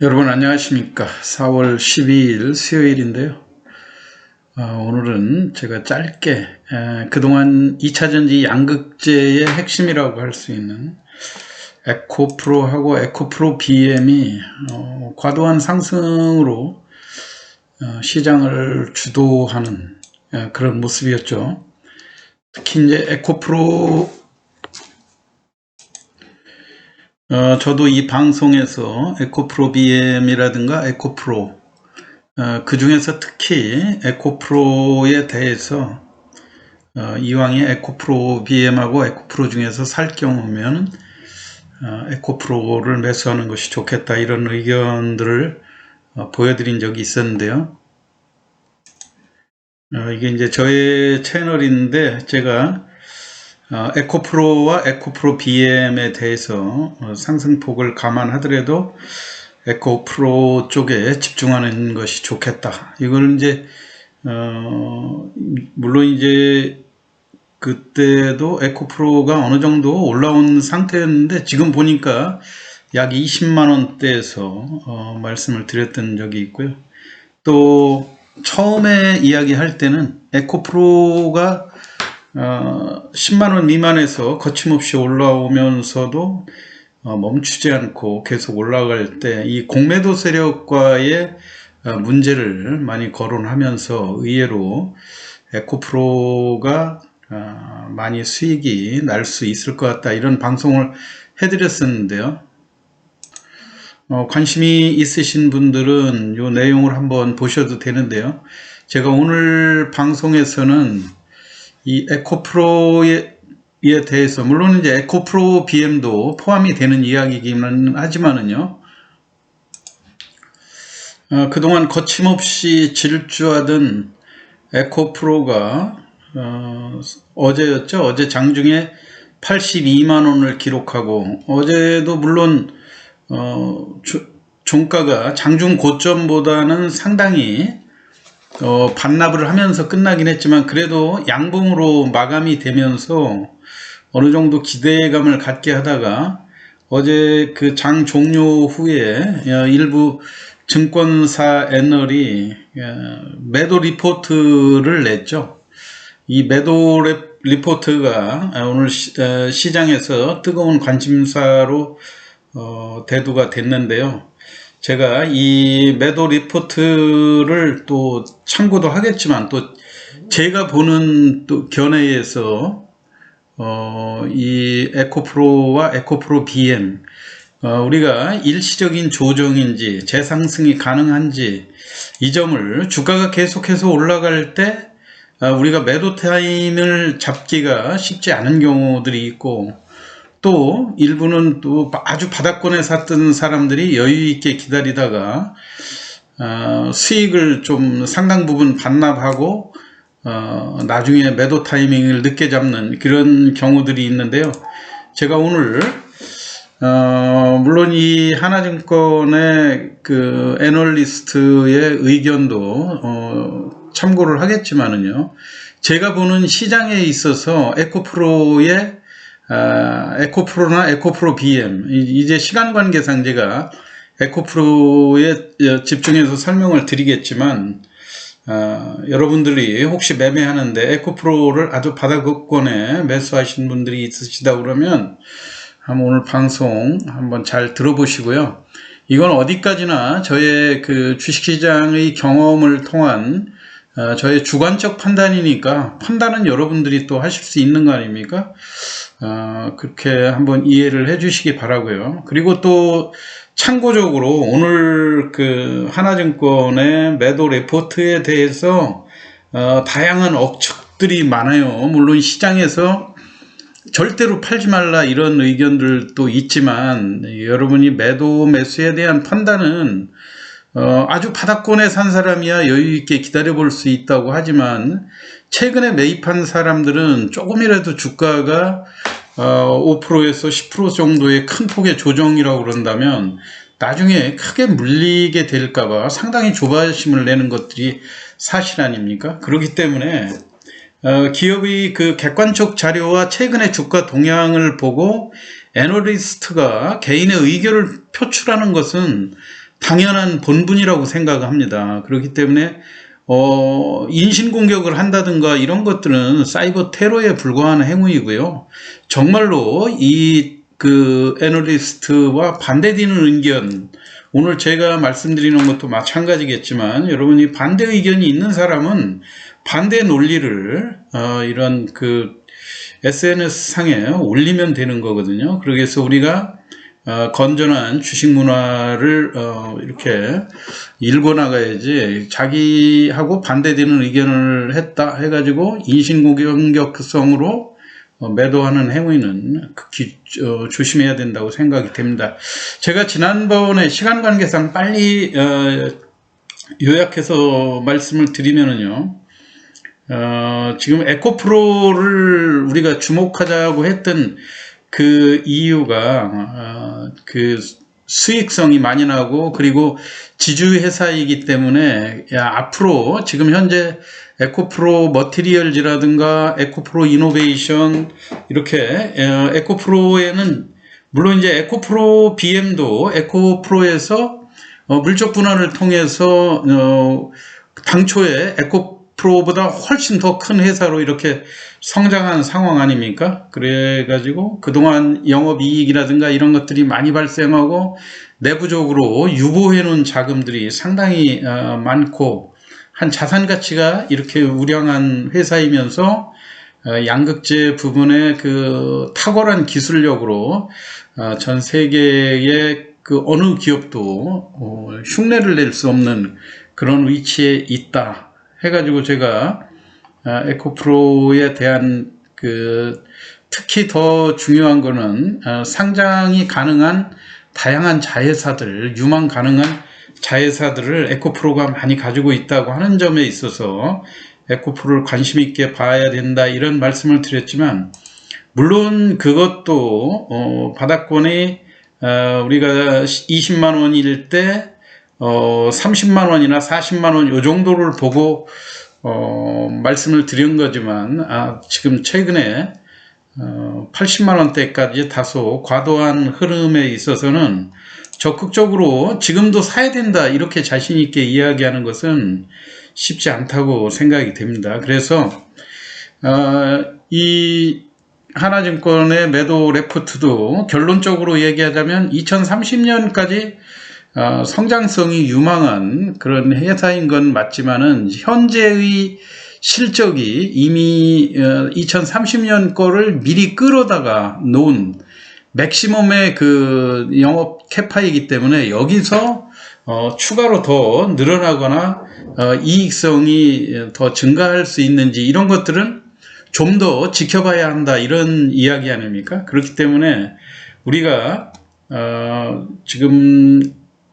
여러분 안녕하십니까. 4월 12일 수요일인데요. 오늘은 제가 짧게 그동안 2차전지 양극재의 핵심이라고 할 수 있는 에코프로하고 에코프로 BM이 과도한 상승으로 시장을 주도하는 그런 모습이었죠. 특히 이제 에코프로 저도 이 방송에서 에코프로 BM이라든가 에코프로 그 중에서 특히 에코프로에 대해서 이왕에 에코프로 BM하고 에코프로 중에서 살 경우면 에코프로를 매수하는 것이 좋겠다, 이런 의견들을 보여드린 적이 있었는데요. 이게 이제 저의 채널인데 제가 에코프로와 에코프로 BM에 대해서 상승폭을 감안하더라도 에코프로 쪽에 집중하는 것이 좋겠다. 이걸 이제 물론 이제 그때도 에코프로가 어느 정도 올라온 상태였는데 지금 보니까 약 20만 원대에서 말씀을 드렸던 적이 있고요. 또 처음에 이야기할 때는 에코프로가 10만원 미만에서 거침없이 올라오면서도 멈추지 않고 계속 올라갈 때 이 공매도 세력과의 문제를 많이 거론하면서 의외로 에코프로가 많이 수익이 날 수 있을 것 같다, 이런 방송을 해드렸었는데요. 관심이 있으신 분들은 이 내용을 한번 보셔도 되는데요. 제가 오늘 방송에서는 이 에코프로에 대해서, 물론 이제 에코프로 BM도 포함이 되는 이야기이기는 하지만은요, 그동안 거침없이 질주하던 에코프로가 어제였죠. 어제 장중에 82만 원을 기록하고, 어제도 물론 종가가 장중 고점보다는 상당히 반납을 하면서 끝나긴 했지만 그래도 양봉으로 마감이 되면서 어느 정도 기대감을 갖게 하다가 어제 그 장 종료 후에 일부 증권사 애널이 매도 리포트를 냈죠. 이 매도 리포트가 오늘 시장에서 뜨거운 관심사로 대두가 됐는데요. 제가 이 매도 리포트를 또 참고도 하겠지만 또 제가 보는 또 견해에서 이 에코프로와 에코프로 BM 우리가 일시적인 조정인지 재상승이 가능한지, 이 점을 주가가 계속해서 올라갈 때 우리가 매도 타임을 잡기가 쉽지 않은 경우들이 있고, 또 일부는 또 아주 바닥권에 샀던 사람들이 여유있게 기다리다가 수익을 좀 상당 부분 반납하고 나중에 매도 타이밍을 늦게 잡는 그런 경우들이 있는데요. 제가 오늘 물론 이 하나증권의 그 애널리스트의 의견도 참고를 하겠지만은요, 제가 보는 시장에 있어서 에코프로나 에코프로 BM, 이제 시간 관계상 제가 에코프로에 집중해서 설명을 드리겠지만, 여러분들이 혹시 매매하는데 에코프로를 아주 바닥권에 매수하신 분들이 있으시다 그러면 한번 오늘 방송 한번 잘 들어보시고요. 이건 어디까지나 저의 그 주식시장의 경험을 통한 저의 주관적 판단이니까, 판단은 여러분들이 또 하실 수 있는 거 아닙니까? 그렇게 한번 이해를 해 주시기 바라고요. 그리고 또 참고적으로 오늘 그 하나증권의 매도 레포트에 대해서 다양한 억측들이 많아요. 물론 시장에서 절대로 팔지 말라 이런 의견들도 있지만, 여러분이 매도 매수에 대한 판단은 아주 바닥권에 산 사람이야 여유있게 기다려 볼 수 있다고 하지만, 최근에 매입한 사람들은 조금이라도 주가가 5%에서 10% 정도의 큰 폭의 조정이라고 그런다면 나중에 크게 물리게 될까봐 상당히 조바심을 내는 것들이 사실 아닙니까? 그렇기 때문에 기업의 그 객관적 자료와 최근의 주가 동향을 보고 애널리스트가 개인의 의견을 표출하는 것은 당연한 본분이라고 생각합니다. 그렇기 때문에 인신공격을 한다든가 이런 것들은 사이버 테러에 불과한 행위이고요. 정말로 그 애널리스트와 반대되는 의견, 오늘 제가 말씀드리는 것도 마찬가지겠지만, 여러분이 반대 의견이 있는 사람은 반대 논리를 이런 그 SNS 상에 올리면 되는 거거든요. 그래서 우리가 건전한 주식 문화를 이렇게 일궈 나가야지, 자기하고 반대되는 의견을 했다 해가지고 인신공격성으로 매도하는 행위는 극히 조심해야 된다고 생각이 됩니다. 제가 지난번에 시간 관계상 빨리 요약해서 말씀을 드리면은요, 지금 에코프로를 우리가 주목하자고 했던 그 이유가 그 수익성이 많이 나고, 그리고 지주회사이기 때문에 앞으로 지금 현재 에코프로 머티리얼즈라든가 에코프로 이노베이션, 이렇게 에코프로에는 물론 이제 에코프로 BM도 에코프로에서 물적 분할을 통해서 당초에 에코프로보다 훨씬 더 큰 회사로 이렇게 성장한 상황 아닙니까? 그래가지고 그동안 영업이익이라든가 이런 것들이 많이 발생하고, 내부적으로 유보해 놓은 자금들이 상당히 많고, 한 자산 가치가 이렇게 우량한 회사이면서 양극재 부분의 그 탁월한 기술력으로 전 세계의 그 어느 기업도 흉내를 낼 수 없는 그런 위치에 있다 해가지고, 제가 에코프로에 대한 그 특히 더 중요한 거는 상장이 가능한 다양한 자회사들, 유망 가능한 자회사들을 에코프로가 많이 가지고 있다고 하는 점에 있어서 에코프로를 관심 있게 봐야 된다, 이런 말씀을 드렸지만, 물론 그것도 바닥권이 우리가 20만 원일 때 30만 원이나 40만 원 요 정도를 보고 말씀을 드린 거지만, 지금 최근에 80만 원대까지 다소 과도한 흐름에 있어서는 적극적으로 지금도 사야 된다 이렇게 자신 있게 이야기하는 것은 쉽지 않다고 생각이 됩니다. 그래서 이 하나증권의 매도 레포트도 결론적으로 얘기하자면 2030년까지 성장성이 유망한 그런 회사인 건 맞지만은, 현재의 실적이 이미 2030년 거를 미리 끌어다가 놓은 맥시멈의 그 영업 캐파이기 때문에, 여기서 추가로 더 늘어나거나 이익성이 더 증가할 수 있는지, 이런 것들은 좀 더 지켜봐야 한다, 이런 이야기 아닙니까? 그렇기 때문에 우리가 지금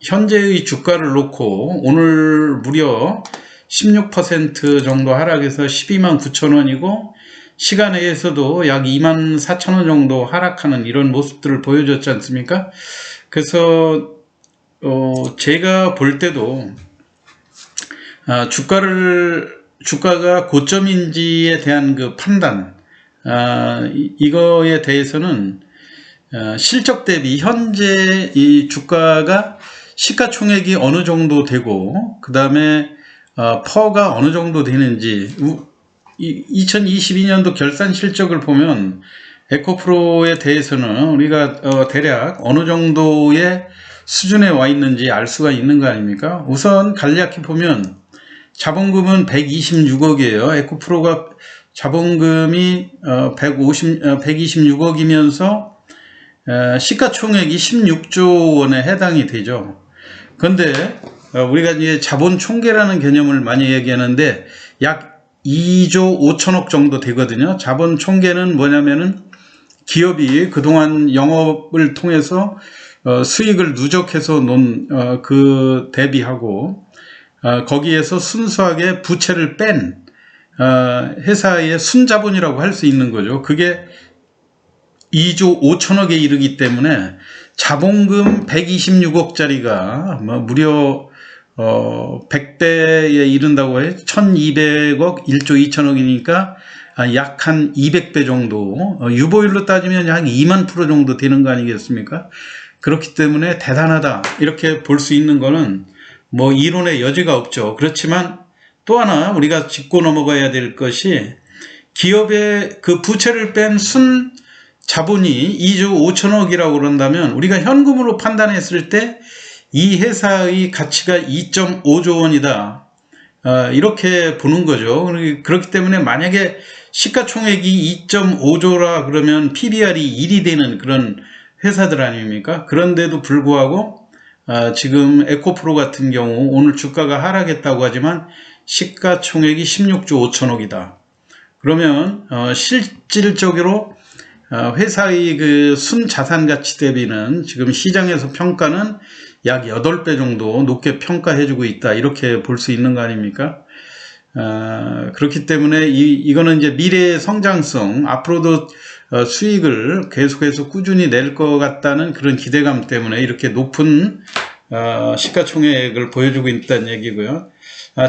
현재의 주가를 놓고 오늘 무려 16% 정도 하락해서 12만 9천 원이고, 시간에서도 약 2만 4천 원 정도 하락하는 이런 모습들을 보여줬지 않습니까? 그래서 제가 볼 때도 주가가 고점인지에 대한 그 판단, 이거에 대해서는 실적 대비 현재 이 주가가 시가총액이 어느 정도 되고, 그 다음에 퍼가 어느 정도 되는지, 2022년도 결산 실적을 보면 에코프로에 대해서는 우리가 대략 어느 정도의 수준에 와 있는지 알 수가 있는 거 아닙니까? 우선 간략히 보면 자본금은 126억이에요. 에코프로가 자본금이 126억이면서 시가총액이 16조 원에 해당이 되죠. 그런데 우리가 이제 자본 총계라는 개념을 많이 얘기하는데, 약 2조 5천억 정도 되거든요. 자본 총계는 뭐냐면은 기업이 그동안 영업을 통해서 수익을 누적해서 놓은 그 대비하고, 거기에서 순수하게 부채를 뺀 회사의 순자본이라고 할 수 있는 거죠. 그게 2조 5천억에 이르기 때문에 자본금 126억짜리가 무려 100배에 이른다고 해요. 1200억, 1조 2천억이니까 약 한 200배 정도, 유보율로 따지면 약 2만 프로 정도 되는 거 아니겠습니까? 그렇기 때문에 대단하다 이렇게 볼 수 있는 거는 뭐 이론의 여지가 없죠. 그렇지만 또 하나 우리가 짚고 넘어가야 될 것이, 기업의 그 부채를 뺀 순 자본이 2조 5천억이라고 그런다면 우리가 현금으로 판단했을 때 이 회사의 가치가 2.5조 원이다, 이렇게 보는 거죠. 그렇기 때문에 만약에 시가총액이 2.5조라 그러면 PBR이 1이 되는 그런 회사들 아닙니까? 그런데도 불구하고 지금 에코프로 같은 경우 오늘 주가가 하락했다고 하지만 시가총액이 16조 5천억이다. 그러면 실질적으로 회사의 그 순자산 가치 대비는 지금 시장에서 평가는 약 8배 정도 높게 평가해주고 있다, 이렇게 볼 수 있는 거 아닙니까? 그렇기 때문에 이거는 이제 미래의 성장성, 앞으로도 수익을 계속해서 꾸준히 낼 것 같다는 그런 기대감 때문에 이렇게 높은 시가총액을 보여주고 있다는 얘기고요.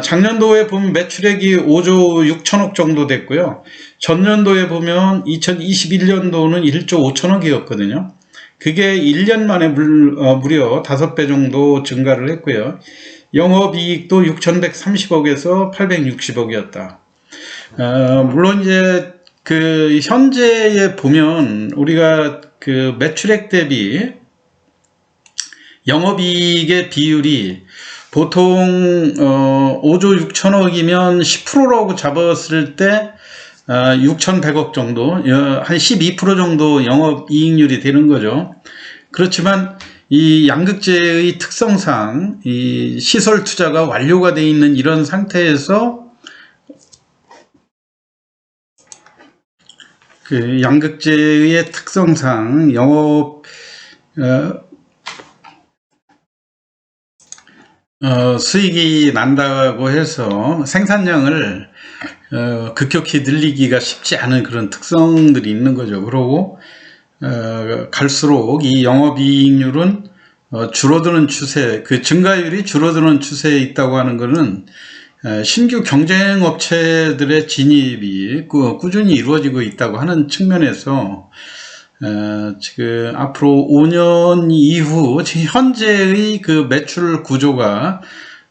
작년도에 보면 매출액이 5조 6천억 정도 됐고요. 전년도에 보면 2021년도는 1조 5천억이었거든요. 그게 1년 만에 무려 5배 정도 증가를 했고요. 영업이익도 6,130억에서 860억이었다. 물론 이제 그 현재에 보면 우리가 그 매출액 대비 영업이익의 비율이 보통 5조 6천억이면 10%라고 잡았을 때 6,100억 정도, 한 12% 정도 영업이익률이 되는 거죠. 그렇지만 이 양극재의 특성상 이 시설 투자가 완료가 되어 있는 이런 상태에서 그 양극재의 특성상 영업 수익이 난다고 해서 생산량을 급격히 늘리기가 쉽지 않은 그런 특성들이 있는 거죠. 그러고 갈수록 이 영업이익률은 줄어드는 추세, 그 증가율이 줄어드는 추세에 있다고 하는 것은 신규 경쟁 업체들의 진입이 꾸준히 이루어지고 있다고 하는 측면에서 지금 앞으로 5년 이후 현재의 그 매출 구조가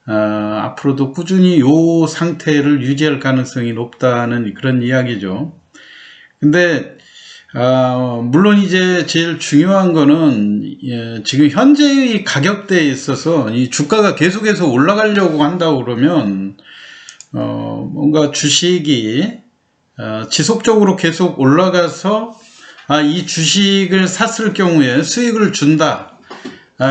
앞으로도 꾸준히 이 상태를 유지할 가능성이 높다는 그런 이야기죠. 근데 물론 이제 제일 중요한 거는 지금 현재의 가격대에 있어서 이 주가가 계속해서 올라가려고 한다고 그러면 뭔가 주식이 지속적으로 계속 올라가서 이 주식을 샀을 경우에 수익을 준다,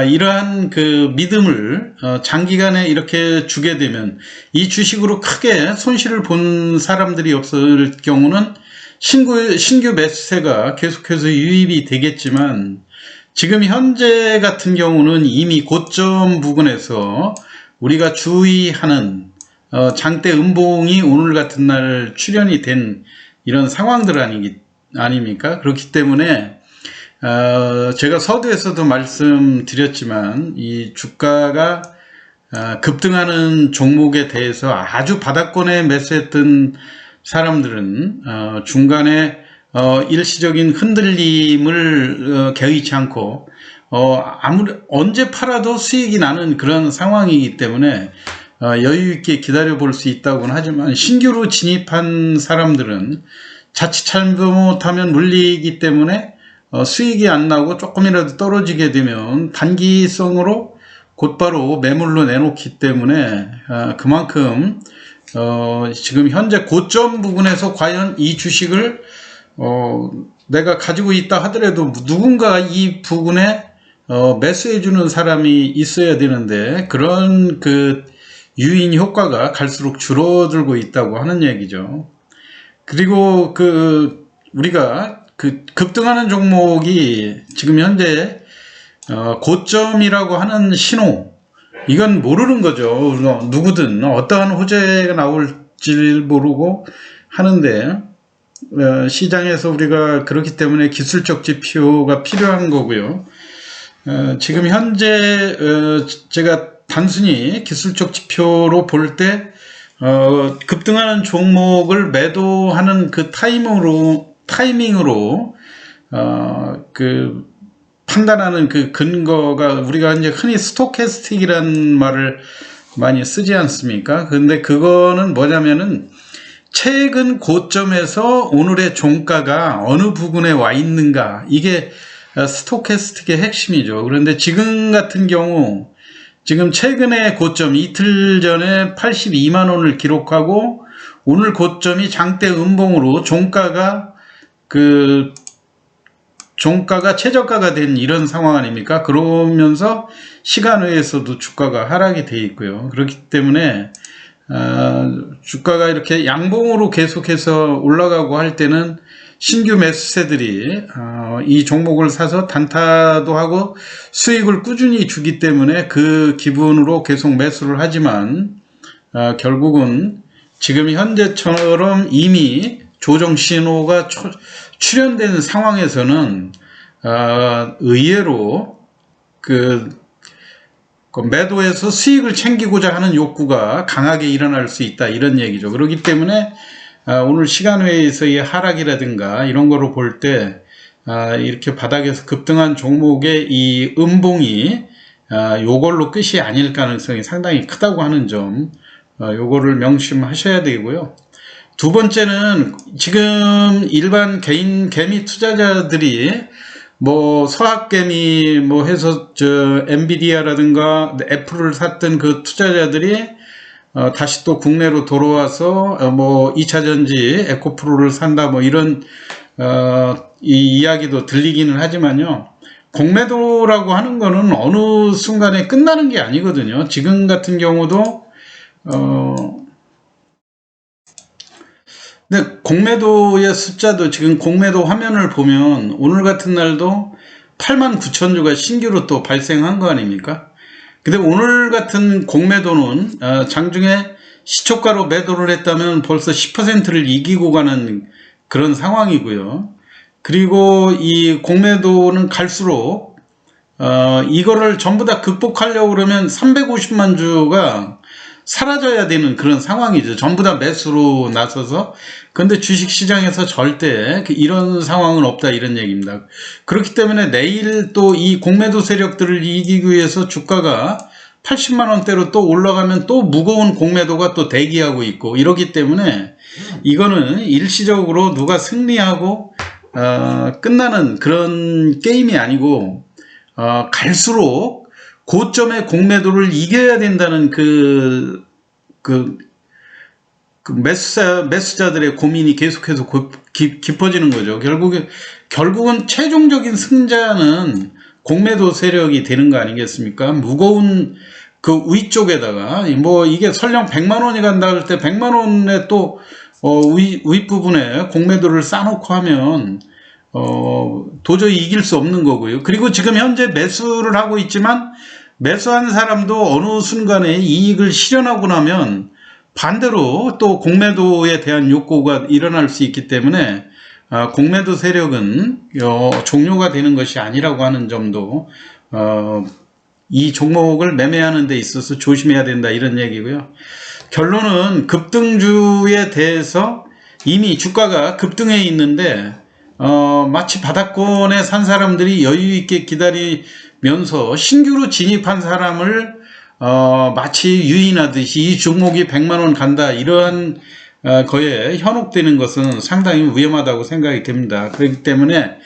이러한 그 믿음을 장기간에 이렇게 주게 되면 이 주식으로 크게 손실을 본 사람들이 없을 경우는 신규 매수세가 계속해서 유입이 되겠지만, 지금 현재 같은 경우는 이미 고점 부근에서 우리가 주의하는 장대 음봉이 오늘 같은 날 출현이 된 이런 상황들 아닙니까? 그렇기 때문에 제가 서두에서도 말씀드렸지만 이 주가가 급등하는 종목에 대해서 아주 바닥권에 매수했던 사람들은 중간에 일시적인 흔들림을 개의치 않고 언제 팔아도 수익이 나는 그런 상황이기 때문에 여유 있게 기다려 볼 수 있다고는 하지만, 신규로 진입한 사람들은 자칫 잘못하면 물리기 때문에 수익이 안 나고 조금이라도 떨어지게 되면 단기성으로 곧바로 매물로 내놓기 때문에 그만큼 지금 현재 고점 부분에서 과연 이 주식을 내가 가지고 있다 하더라도 누군가 이 부분에 매수해 주는 사람이 있어야 되는데, 그런 그 유인 효과가 갈수록 줄어들고 있다고 하는 얘기죠. 그리고 우리가 급등하는 종목이 지금 현재 고점이라고 하는 신호, 이건 모르는 거죠. 누구든 어떠한 호재가 나올지 모르고 하는데, 시장에서 우리가 그렇기 때문에 기술적 지표가 필요한 거고요. 지금 현재 제가 단순히 기술적 지표로 볼 때 급등하는 종목을 매도하는 그 타이밍으로, 판단하는 그 근거가 우리가 이제 흔히 스토캐스틱이라는 말을 많이 쓰지 않습니까? 근데 그거는 뭐냐면은 최근 고점에서 오늘의 종가가 어느 부분에 와 있는가, 이게 스토캐스틱의 핵심이죠. 그런데 지금 같은 경우, 지금 최근의 고점, 이틀 전에 82만 원을 기록하고 오늘 고점이 장대 음봉으로 종가가 최저가가 된 이런 상황 아닙니까? 그러면서 시간외에서도 주가가 하락이 돼 있고요. 그렇기 때문에 주가가 이렇게 양봉으로 계속해서 올라가고 할 때는 신규 매수세들이 이 종목을 사서 단타도 하고 수익을 꾸준히 주기 때문에 그 기분으로 계속 매수를 하지만, 결국은 지금 현재처럼 이미 조정 신호가 출현된 상황에서는 의외로 매도해서 수익을 챙기고자 하는 욕구가 강하게 일어날 수 있다, 이런 얘기죠. 그렇기 때문에 오늘 시간외에서의 하락이라든가 이런 거로 볼 때 이렇게 바닥에서 급등한 종목의 이 음봉이 요걸로 끝이 아닐 가능성이 상당히 크다고 하는 점, 요거를 명심하셔야 되고요. 두 번째는 지금 일반 개미 투자자들이 서학개미 해서 엔비디아라든가 애플을 샀던 그 투자자들이 다시 또 국내로 돌아와서 2차전지 에코프로를 산다, 이런 이 이야기도 들리기는 하지만요, 공매도라고 하는 거는 어느 순간에 끝나는 게 아니거든요. 지금 같은 경우도 근데 공매도의 숫자도, 지금 공매도 화면을 보면 오늘 같은 날도 89,000주가 신규로 또 발생한 거 아닙니까? 근데 오늘 같은 공매도는 장중에 시초가로 매도를 했다면 벌써 10%를 이기고 가는 그런 상황이고요. 그리고 이 공매도는 갈수록 이거를 전부 다 극복하려고 그러면 350만 주가 사라져야 되는 그런 상황이죠. 전부 다 매수로 나서서. 근데 주식시장에서 절대 이런 상황은 없다, 이런 얘기입니다. 그렇기 때문에 내일 또 이 공매도 세력들을 이기기 위해서 주가가 80만 원대로 또 올라가면 또 무거운 공매도가 또 대기하고 있고, 이러기 때문에 이거는 일시적으로 누가 승리하고 끝나는 그런 게임이 아니고, 갈수록 고점의 공매도를 이겨야 된다는 매수자들의 고민이 계속해서 깊어지는 거죠. 결국은 최종적인 승자는 공매도 세력이 되는 거 아니겠습니까? 무거운 그 위쪽에다가, 이게 설령 100만 원이 간다 할 때 100만 원에 또, 윗부분에 공매도를 쌓아놓고 하면, 도저히 이길 수 없는 거고요. 그리고 지금 현재 매수를 하고 있지만, 매수한 사람도 어느 순간에 이익을 실현하고 나면 반대로 또 공매도에 대한 욕구가 일어날 수 있기 때문에, 공매도 세력은 종료가 되는 것이 아니라고 하는 점도 이 종목을 매매하는 데 있어서 조심해야 된다, 이런 얘기고요. 결론은 급등주에 대해서 이미 주가가 급등해 있는데 마치 바닥권에 산 사람들이 여유 있게 기다리면서 신규로 진입한 사람을 마치 유인하듯이 이 종목이 100만 원 간다, 이러한 거에 현혹되는 것은 상당히 위험하다고 생각이 됩니다. 그렇기 때문에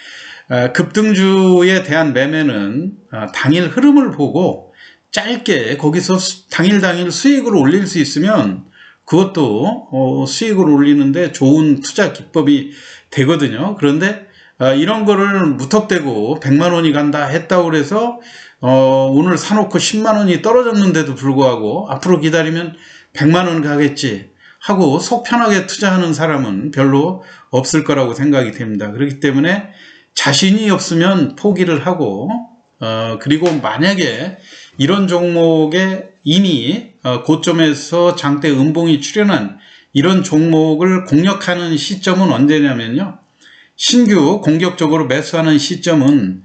급등주에 대한 매매는 당일 흐름을 보고 짧게 거기서 당일 수익을 올릴 수 있으면 그것도 수익을 올리는데 좋은 투자 기법이 되거든요. 그런데 이런 거를 무턱대고 100만 원이 간다 했다고 그래서 오늘 사놓고 10만 원이 떨어졌는데도 불구하고 앞으로 기다리면 100만 원 가겠지 하고 속 편하게 투자하는 사람은 별로 없을 거라고 생각이 됩니다. 그렇기 때문에 자신이 없으면 포기를 하고, 그리고 만약에 이런 종목에 이미 고점에서 장대 음봉이 출현한 이런 종목을 공략하는 시점은 언제냐면요, 신규 공격적으로 매수하는 시점은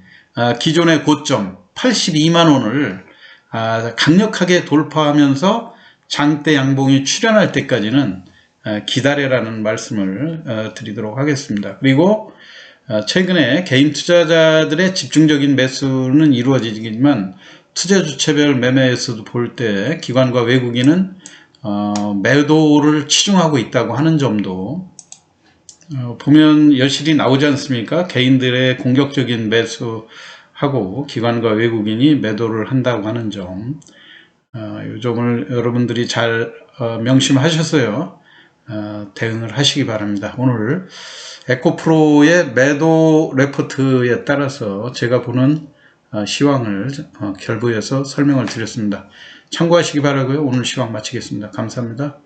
기존의 고점 82만 원을 강력하게 돌파하면서 장대 양봉이 출현할 때까지는 기다려라는 말씀을 드리도록 하겠습니다. 그리고 최근에 개인 투자자들의 집중적인 매수는 이루어지지만 투자 주체별 매매에서도 볼 때 기관과 외국인은 매도를 치중하고 있다고 하는 점도 보면 여실히 나오지 않습니까? 개인들의 공격적인 매수하고 기관과 외국인이 매도를 한다고 하는 점, 이 점을 여러분들이 잘 명심하셔서요, 대응을 하시기 바랍니다. 오늘 에코프로의 매도 레포트에 따라서 제가 보는 시황을 결부해서 설명을 드렸습니다. 참고하시기 바라고요. 오늘 시황 마치겠습니다. 감사합니다.